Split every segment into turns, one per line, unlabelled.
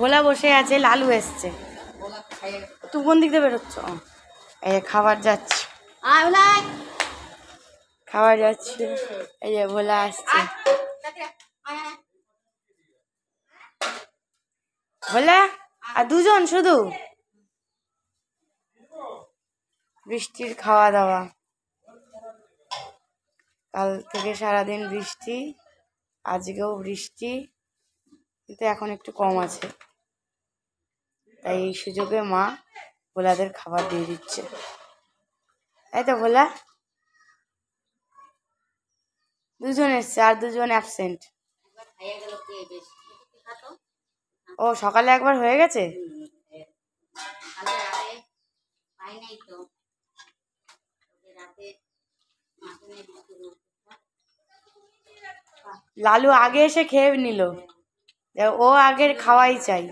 ভোলা বসে আছে, লালু এসছে। তুই কোন দিক দিয়ে বেরোচ্ছ? এই যে খাবার যাচ্ছে, খাবার যাচ্ছে। এই যে ভোলা আসছে। ভোলা আর দুজন শুধু। বৃষ্টির খাওয়া দাওয়া, কাল থেকে সারাদিন বৃষ্টি, আজকেও বৃষ্টি, কিন্তু এখন একটু কম আছে। তাই এই সুযোগে মা ভোলাদের খাবার দিয়ে দিচ্ছে। তাই তো ভোলা? দুজন এসছে আর দুজন অ্যাবসেন্ট। ও সকালে একবার হয়ে গেছে। লালু আগে এসে খেয়ে নিল, ও আগের খাওয়াই চাই,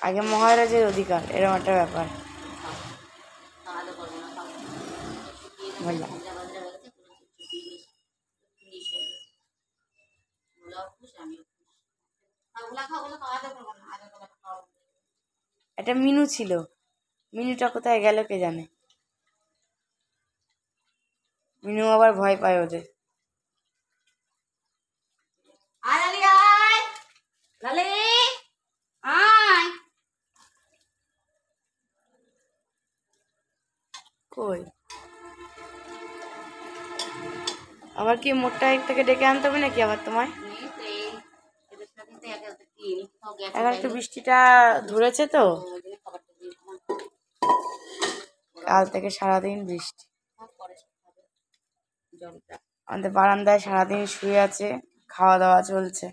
আগে মহারাজের অধিকার, এরকম একটা ব্যাপার। একটা মিনু ছিল, মিনুটা কোথায় গেল কে জানে। মিনু আবার ভয় পায় ওদের। কই আবার কি মোটা এক থেকে ডেকে আনতে হবে নাকি আবার তোমায়? এখন একটু বৃষ্টিটা ধরেছে তো, কাল থেকে সারাদিন বৃষ্টি। আমাদের বারান্দায় সারাদিন শুয়ে আছে, খাওয়া দাওয়া চলছে।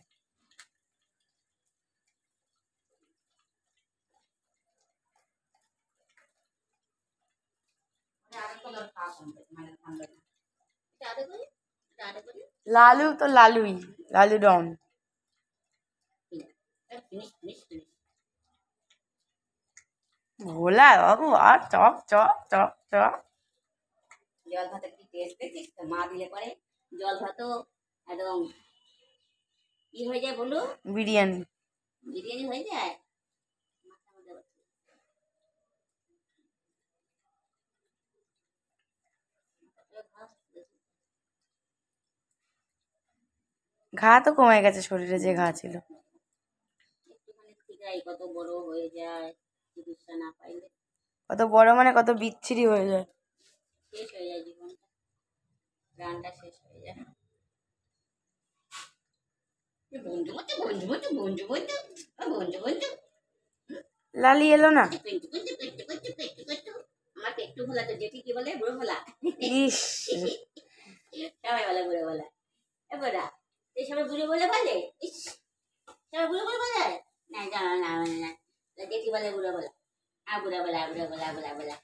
লালু তো লালুই, লালু ডন। ভোলা বাবু আর চপ চপ চপ চপ। জল ভাতের কি টেস্ট দেখছিস তো? মা দিলে পরে জল ভাতও একদম কি হয়ে যায় বলো? বিরিয়ানি, বিরিয়ানি হয়ে যায়। ঘা তো কমে গেছে, শরীরে যে ঘা ছিল। কত বড় হয়ে যায় চিকিৎসা না পাইলে। কত বড় মানে কত বিচ্ছিরি হয়ে যায়, শেষ হয়ে যায় জীবনটা, প্রাণটা শেষ হয়ে যায়। লালি এলো না। আমার পেট্টু ভোলা তো যেটি কি বলে বুড়ো ভোলা। ইস সবাই বলে বুড়ো ভোলা। এ বোরা এই সবাই বুড়ো বলে বলে, ইস সবাই বুড়ো বলে বলে না, জানা না না যেটি বলে বুড়ো ভোলা। বুড়া বলা বুড়া বলা বুড়া বলা।